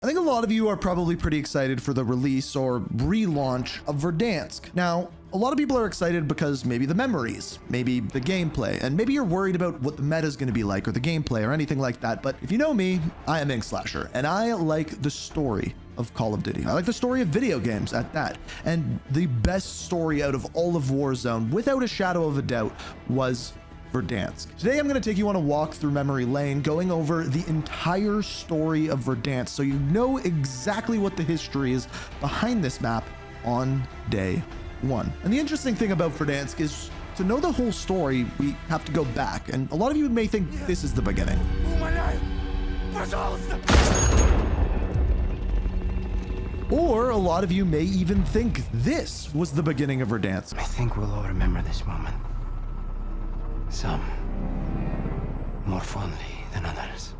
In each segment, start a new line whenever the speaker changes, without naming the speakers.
I think a lot of you are probably pretty excited for the release or relaunch of Verdansk. Now, a lot of people are excited because maybe the memories, maybe the gameplay, and maybe you're worried about what the meta is going to be like or the gameplay or anything like that. But if you know me, I am Inkslasher, and I like the story of Call of Duty. I like the story of video games at that. And the best story out of all of Warzone, without a shadow of a doubt, was Verdansk. Today I'm going to take you on a walk through memory lane, going over the entire story of Verdansk so you know exactly what the history is behind this map on day one. And the interesting thing about Verdansk is to know the whole story, we have to go back. And a lot of you may think this is the beginning. Or a lot of you may even think this was the beginning of Verdansk.
I think we'll all remember this moment. Some more fondly than others.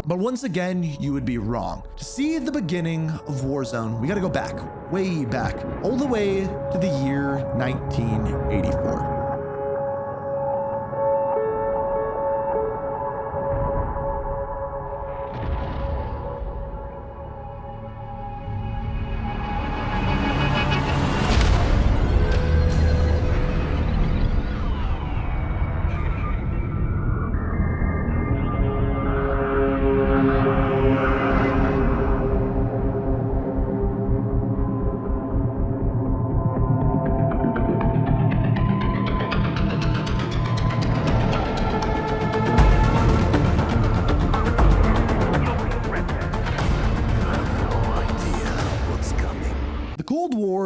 But once again, you would be wrong. To see the beginning of Warzone, we gotta go back, way back, all the way to the year 1984.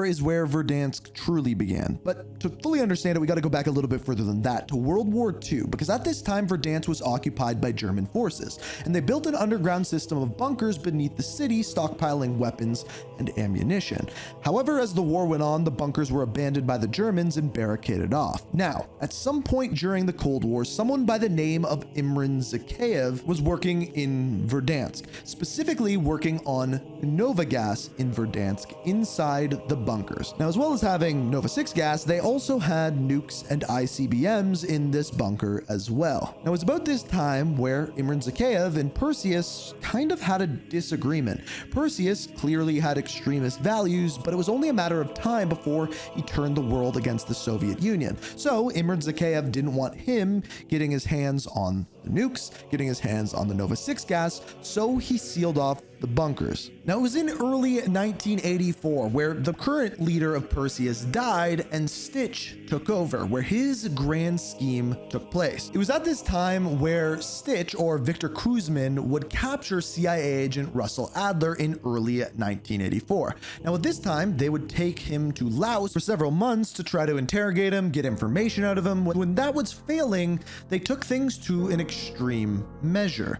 Is where Verdansk truly began. But to fully understand it, we got to go back a little bit further than that to World War II, because at this time Verdansk was occupied by German forces, and they built an underground system of bunkers beneath the city, stockpiling weapons and ammunition. However, as the war went on, the bunkers were abandoned by the Germans and barricaded off. Now, at some point during the Cold War, someone by the name of Victor Zakhaev was working in Verdansk, specifically working on Nova gas in Verdansk inside the bunkers. Now, as well as having Nova 6 gas, they also had nukes and ICBMs in this bunker as well. Now, it's about this time where Victor Zakhaev and Perseus kind of had a disagreement. Perseus clearly had extremist values, but it was only a matter of time before he turned the world against the Soviet Union. So Victor Zakhaev didn't want him getting his hands on the nukes, getting his hands on the Nova 6 gas, so he sealed off the bunkers. Now, it was in early 1984 where the current leader of Perseus died and Stitch took over, where his grand scheme took place. It was at this time where Stitch, or Victor Kuzmin, would capture CIA agent Russell Adler in early 1984. Now, at this time, they would take him to Laos for several months to try to interrogate him, get information out of him. When that was failing, they took things to an extreme measure.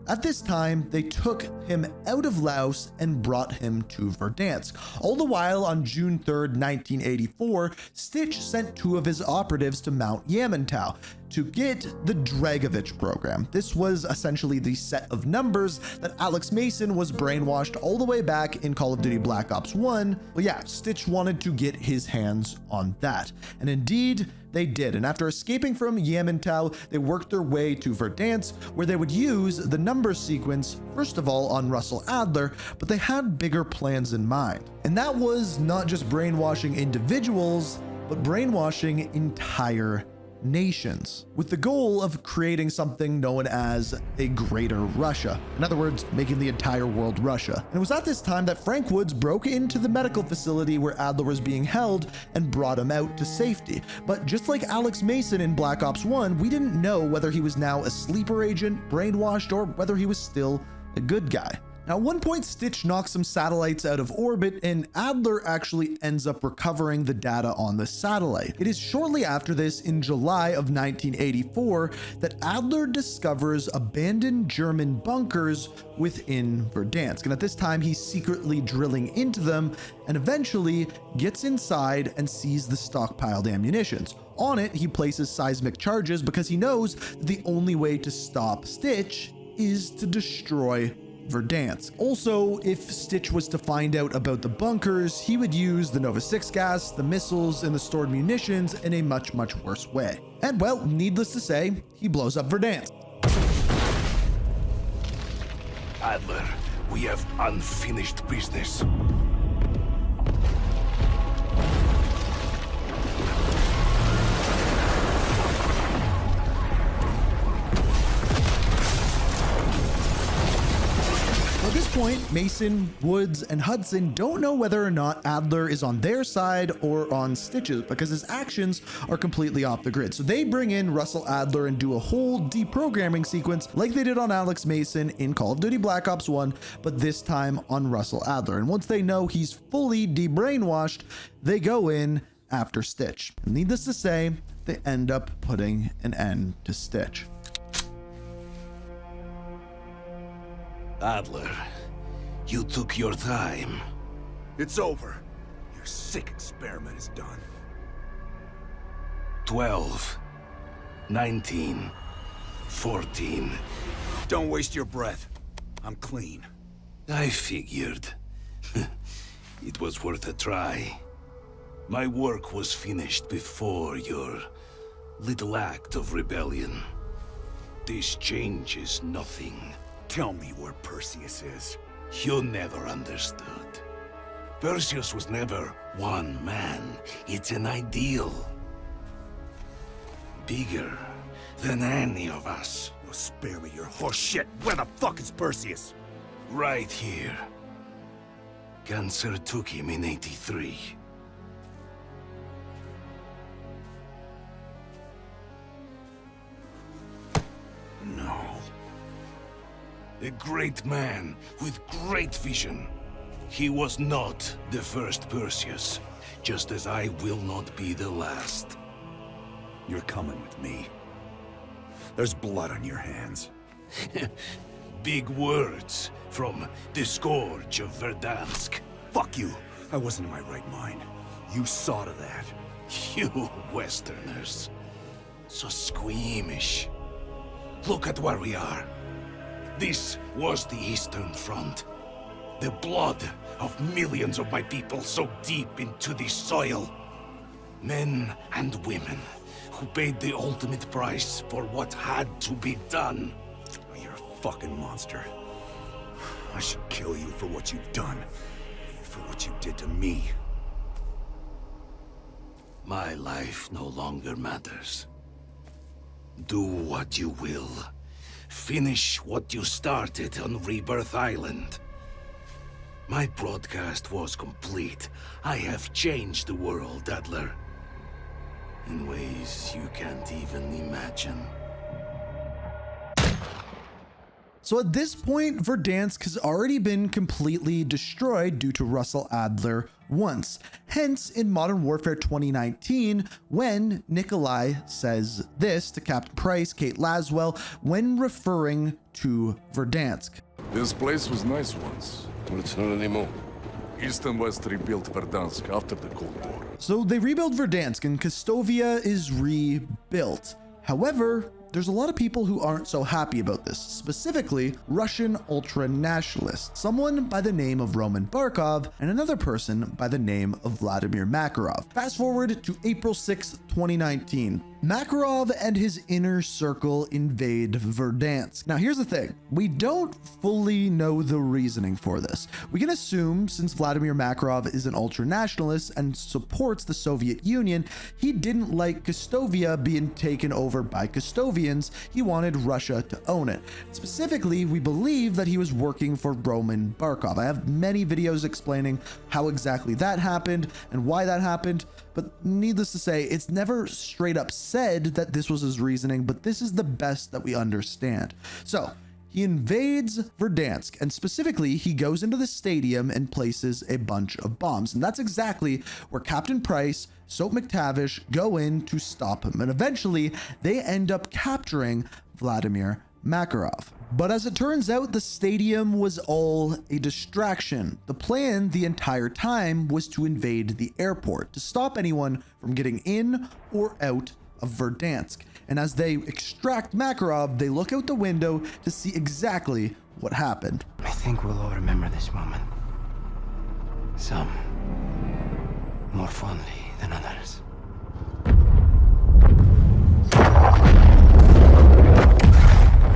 At this time, they took him out of Laos and brought him to Verdansk. All the while, on June 3rd, 1984, Stitch sent two of his operatives to Mount Yamantau to get the Dragovich program. This was essentially the set of numbers that Alex Mason was brainwashed all the way back in Call of Duty Black Ops 1. Well, yeah, Stitch wanted to get his hands on that. And indeed, they did. And after escaping from Yamantau, they worked their way to Verdansk, where they would use the number sequence, first of all, on Russell Adler, but they had bigger plans in mind. And that was not just brainwashing individuals, but brainwashing entire nations, with the goal of creating something known as a greater Russia. In other words, making the entire world Russia. And it was at this time that Frank Woods broke into the medical facility where Adler was being held and brought him out to safety. But just like Alex Mason in Black Ops 1, we didn't know whether he was now a sleeper agent, brainwashed, or whether he was still a good guy. Now, at one point, Stitch knocks some satellites out of orbit, and Adler actually ends up recovering the data on the satellite. It is shortly after this, in July of 1984, that Adler discovers abandoned German bunkers within Verdansk. And at this time, he's secretly drilling into them and eventually gets inside and sees the stockpiled ammunitions. On it, he places seismic charges because he knows that the only way to stop Stitch is to destroy Verdansk. Also, if Stitch was to find out about the bunkers, he would use the Nova 6 gas, the missiles, and the stored munitions in a much worse way. And well, needless to say, he blows up Verdansk.
Adler, we have unfinished business.
At this point, Mason, Woods, and Hudson don't know whether or not Adler is on their side or on Stitch's because his actions are completely off the grid. So they bring in Russell Adler and do a whole deprogramming sequence like they did on Alex Mason in Call of Duty Black Ops 1, but this time on Russell Adler. And once they know he's fully debrainwashed, they go in after Stitch. And needless to say, they end up putting an end to Stitch.
Adler, you took your time.
It's over. Your sick experiment is done.
12, 19, 14.
Don't waste your breath. I'm clean.
I figured. It was worth a try. My work was finished before your little act of rebellion. This changes nothing.
Tell me where Perseus is.
You never understood. Perseus was never one man. It's an ideal. Bigger than any of us.
Well, spare me your horse shit. Where the fuck is Perseus?
Right here. Cancer took him in '83.
No.
A great man with great vision. He was not the first Perseus, just as I will not be the last.
You're coming with me. There's blood on your hands.
Big words from the Scourge of Verdansk.
Fuck you. I wasn't in my right mind. You saw to that.
You Westerners. So squeamish. Look at where we are. This was the Eastern Front. The blood of millions of my people so deep into this soil. Men and women who paid the ultimate price for what had to be done.
You're a fucking monster. I should kill you for what you've done. For what you did to me.
My life no longer matters. Do what you will. Finish what you started on Rebirth Island. My broadcast was complete. I have changed the world, Adler. In ways you can't even imagine.
So at this point, Verdansk has already been completely destroyed due to Russell Adler once. Hence, in Modern Warfare 2019, when Nikolai says this to Captain Price, Kate Laswell, when referring to Verdansk.
This place was nice once.
Well, it's not anymore.
East and West rebuilt Verdansk after the Cold War.
So they rebuild Verdansk and Kastovia is rebuilt. However, there's a lot of people who aren't so happy about this, specifically Russian ultra-nationalists, someone by the name of Roman Barkov and another person by the name of Vladimir Makarov. Fast forward to April 6th, 2019. Makarov and his inner circle invade Verdansk. Now here's the thing, we don't fully know the reasoning for this. We can assume since Vladimir Makarov is an ultra-nationalist and supports the Soviet Union, he didn't like Kastovia being taken over by Kastovians. He wanted Russia to own it. Specifically, we believe that he was working for Roman Barkov. I have many videos explaining how exactly that happened and why that happened, but needless to say, it's never straight up said that this was his reasoning, but this is the best that we understand. So he invades Verdansk, and specifically he goes into the stadium and places a bunch of bombs, and that's exactly where Captain Price, Soap McTavish go in to stop him, and eventually they end up capturing Vladimir Makarov. But as it turns out, the stadium was all a distraction. The plan the entire time was to invade the airport, to stop anyone from getting in or out of Verdansk. And as they extract Makarov, they look out the window to see exactly what happened.
I think think we'll all remember this moment. Some more fondly than others.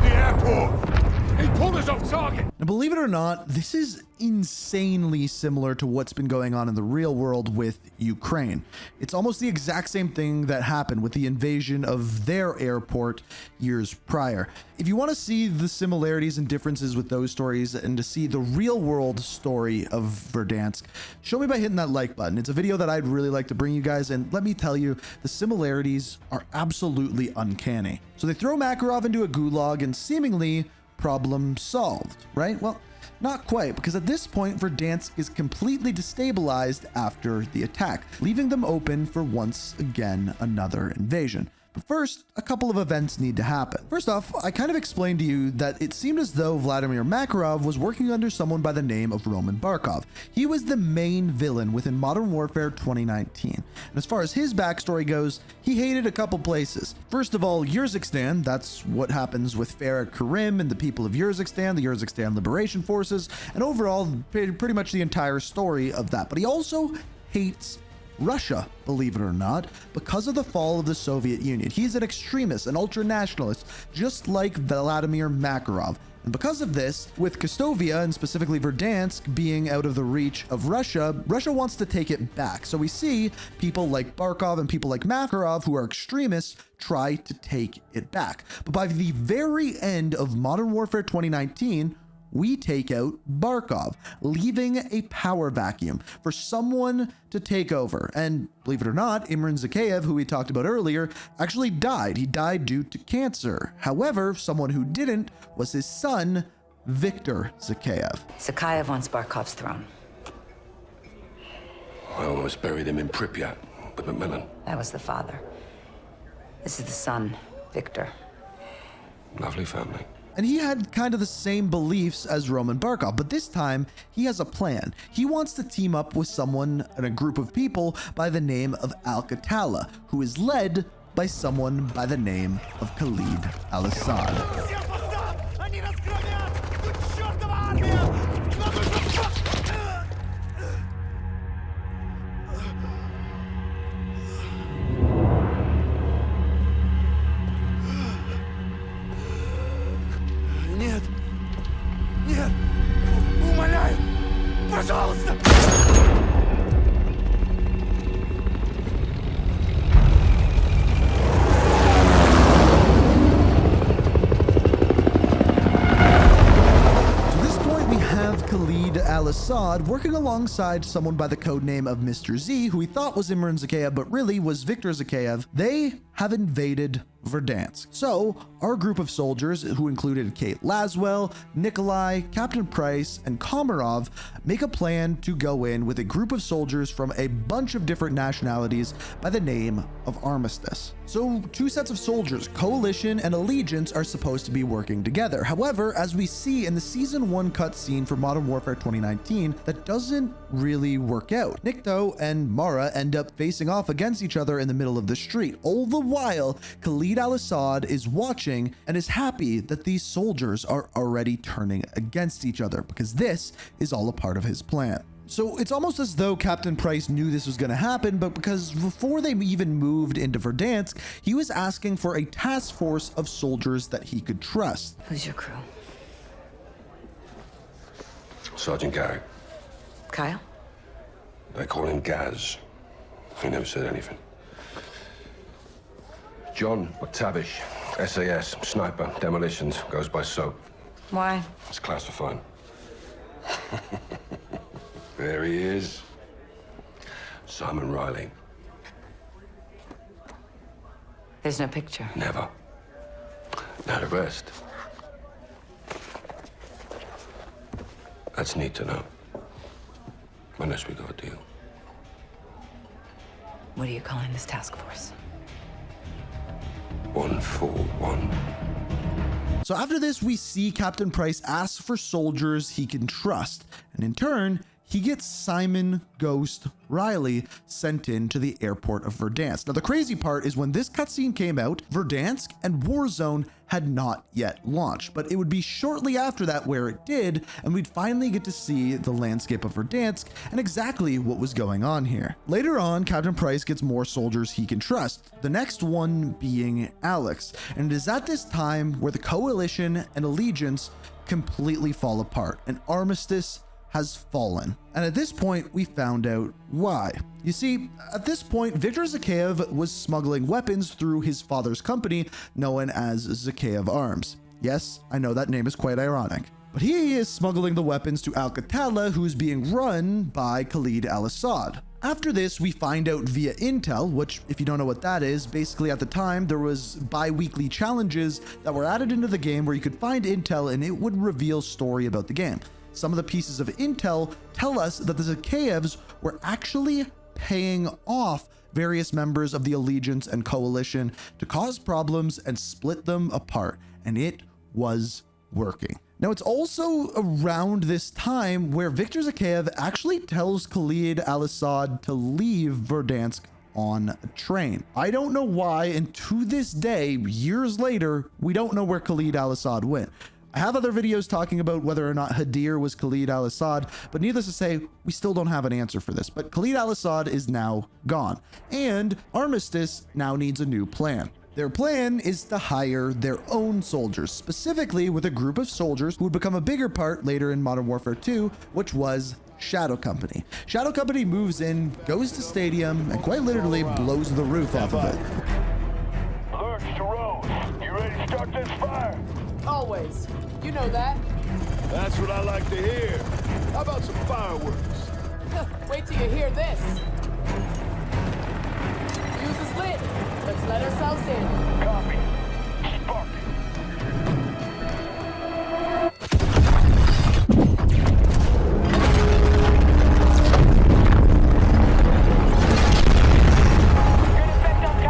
The airport! He pulled us off target!
Now, believe it or not, this is insanely similar to what's been going on in the real world with Ukraine. It's almost the exact same thing that happened with the invasion of their airport years prior. If you want to see the similarities and differences with those stories and to see the real world story of Verdansk, show me by hitting that like button. It's a video that I'd really like to bring you guys, and let me tell you, the similarities are absolutely uncanny. So they throw Makarov into a gulag and seemingly problem solved, right? Well, not quite, because at this point, Verdansk is completely destabilized after the attack, leaving them open for once again another invasion. But first, a couple of events need to happen. First off, I kind of explained to you that it seemed as though Vladimir Makarov was working under someone by the name of Roman Barkov. He was the main villain within Modern Warfare 2019. And as far as his backstory goes, he hated a couple places. First of all, Urzikstan, that's what happens with Farah Karim and the people of Urzikstan, the Urzikstan Liberation Forces, and overall, pretty much the entire story of that. But he also hates Russia, believe it or not, because of the fall of the Soviet Union. He's an extremist, an ultra-nationalist, just like Vladimir Makarov. And because of this, with Kostovia and specifically Verdansk being out of the reach of Russia, Russia wants to take it back. So we see people like Barkov and people like Makarov, who are extremists, try to take it back. But by the very end of Modern Warfare 2019, we take out Barkov, leaving a power vacuum for someone to take over. And believe it or not, Imran Zakhaev, who we talked about earlier, actually died. He died due to cancer. However, someone who didn't was his son, Victor Zakhaev.
Zakhaev wants Barkov's throne.
I almost buried him in Pripyat with Macmillan.
That was the father. This is the son, Victor.
Lovely family.
And he had kind of the same beliefs as Roman Barkov, but this time he has a plan. He wants to team up with someone and a group of people by the name of Al-Qatala, who is led by someone by the name of Khalid al-Assad.
Нет! Нет! Умоляю! Пожалуйста!
Khalid al-Assad working alongside someone by the codename of Mr. Z, who he thought was Imran Zakhaev, but really was Victor Zakhaev. They have invaded Verdansk. So our group of soldiers, who included Kate Laswell, Nikolai, Captain Price, and Komarov, make a plan to go in with a group of soldiers from a bunch of different nationalities by the name of Armistice. So two sets of soldiers, Coalition and Allegiance, are supposed to be working together. However, as we see in the Season 1 cutscene for Modern Warfare 2019, that doesn't really work out. Nikto and Mara end up facing off against each other in the middle of the street. All the while, Khalid al-Assad is watching and is happy that these soldiers are already turning against each other, because this is all a part of his plan. So it's almost as though Captain Price knew this was going to happen, but because before they even moved into Verdansk, he was asking for a task force of soldiers that he could trust.
Who's your crew?
Sergeant Garrick.
Kyle?
They call him Gaz. He never said anything. John McTavish, SAS, sniper, demolitions, goes by SOAP.
Why?
It's classified. There he is. Simon Riley.
There's no picture.
Never. Now the rest. That's neat to know. Unless we got a deal.
What are you calling this task force?
141.
So after this, we see Captain Price ask for soldiers he can trust, and in turn, he gets Simon Ghost Riley sent in to the airport of Verdansk. Now, the crazy part is when this cutscene came out, Verdansk and Warzone had not yet launched, but it would be shortly after that where it did, and we'd finally get to see the landscape of Verdansk and exactly what was going on here. Later on, Captain Price gets more soldiers he can trust, the next one being Alex, and it is at this time where the Coalition and Allegiance completely fall apart. An armistice has fallen. And at this point, we found out why. You see, at this point, Victor Zakhaev was smuggling weapons through his father's company, known as Zakhaev Arms. Yes, I know that name is quite ironic. But he is smuggling the weapons to Al-Qatala, who is being run by Khalid al-Assad. After this, we find out via intel, which, if you don't know what that is, basically at the time there was bi-weekly challenges that were added into the game where you could find intel and it would reveal story about the game. Some of the pieces of intel tell us that the Zakhaevs were actually paying off various members of the Allegiance and Coalition to cause problems and split them apart, and it was working. Now, it's also around this time where Victor Zakhaev actually tells Khalid al-Assad to leave Verdansk on a train. I don't know why, and to this day, years later, we don't know where Khalid al-Assad went. I have other videos talking about whether or not Hadir was Khalid al-Assad, but needless to say, we still don't have an answer for this. But Khalid al-Assad is now gone, and Armistice now needs a new plan. Their plan is to hire their own soldiers, specifically with a group of soldiers who would become a bigger part later in Modern Warfare 2, which was Shadow Company. Shadow Company moves in, goes to Stadium, and quite literally blows the roof off of it.
Lurch to Rose. You ready to start this fire?
Always. You know that.
That's what I like to hear. How about some fireworks?
Wait till you hear this. Fuse is lit. Let's let ourselves in.
Copy. Spark it.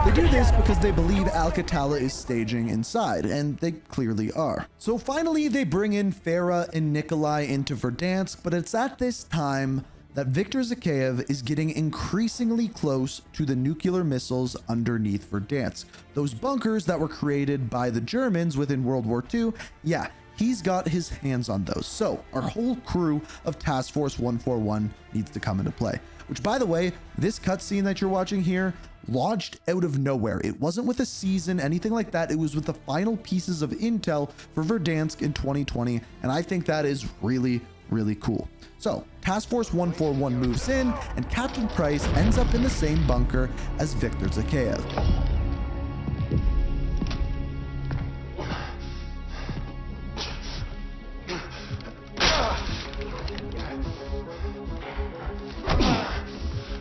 They do this because they believe Al-Qatala is staging inside, and they clearly are. So finally, they bring in Farah and Nikolai into Verdansk, but it's at this time that Victor Zakhaev is getting increasingly close to the nuclear missiles underneath Verdansk. Those bunkers that were created by the Germans within World War II, yeah, he's got his hands on those. So our whole crew of Task Force 141 needs to come into play. Which, by the way, this cutscene that you're watching here launched out of nowhere. It wasn't with a season, anything like that. It was with the final pieces of intel for Verdansk in 2020, and I think that is really, really cool. So Task Force 141 moves in, and Captain Price ends up in the same bunker as Victor Zakhaev.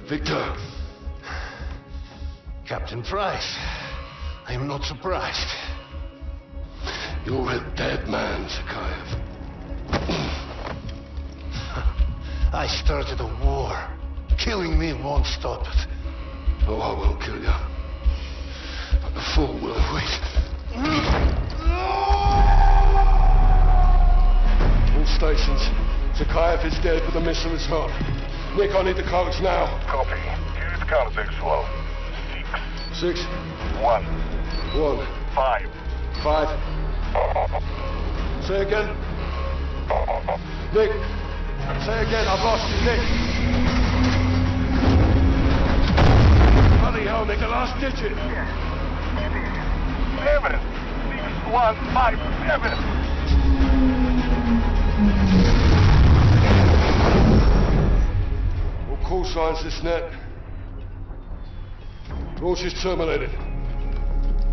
Victor. Captain Price. I am not surprised. You're a dead man, Zakhaev. I started a war. Killing me won't stop it. Oh, I won't kill you. But the fool will wait.
All stations. Zakhaev is dead, but the missile is not. Nick, I need the codes now.
Copy. Use context flow.
6.
1.
1.
5.
5. Say again. Nick. Say again. I've lost you, Nick. Bloody hell, Nick. The last digit.
Evidence. 6, 1, 5. Evidence.
All call signs this net. Launch is terminated.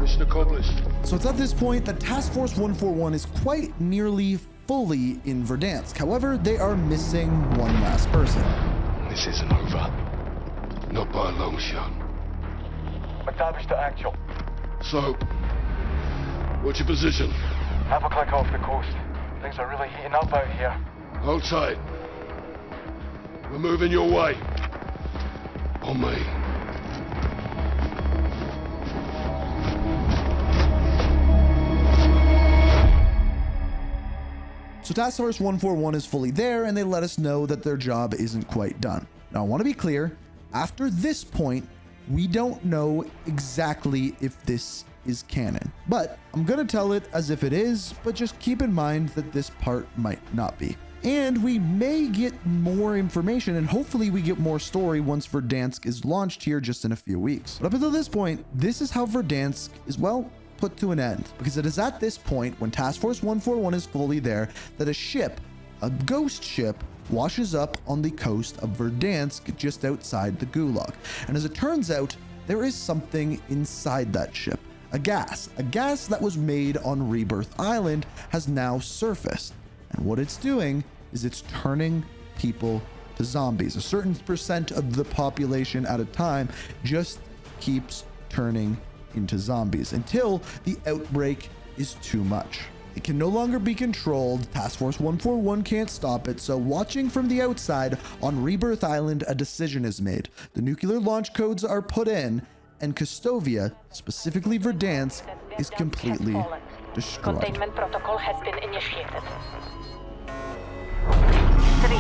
Mission accomplished.
So it's at this point that Task Force 141 is quite nearly fully in Verdansk. However, they are missing one last person.
This isn't over. Not by a long shot.
McTavish to actual.
So, what's your position?
Have a click off the coast. Things are really heating up out here.
Hold tight. We're moving your way. On me.
So Task Force 141 is fully there, and they let us know that their job isn't quite done. Now, I want to be clear, after this point, we don't know exactly if this is canon. But I'm gonna tell it as if it is, but just keep in mind that this part might not be. And we may get more information, and hopefully we get more story once Verdansk is launched here just in a few weeks. But up until this point, this is how Verdansk is, well, put to an end, because it is at this point, when Task Force 141 is fully there, that a ship, a ghost ship, washes up on the coast of Verdansk just outside the Gulag. And as it turns out, there is something inside that ship. A gas that was made on Rebirth Island has now surfaced. And what it's doing is it's turning people to zombies. A certain percent of the population at a time just keeps turning into zombies until the outbreak is too much. It can no longer be controlled. Task Force 141 can't stop it. So watching from the outside on Rebirth Island, a decision is made. The nuclear launch codes are put in, and Custovia, specifically Verdansk, is completely destroyed.
Containment protocol has been initiated. 3,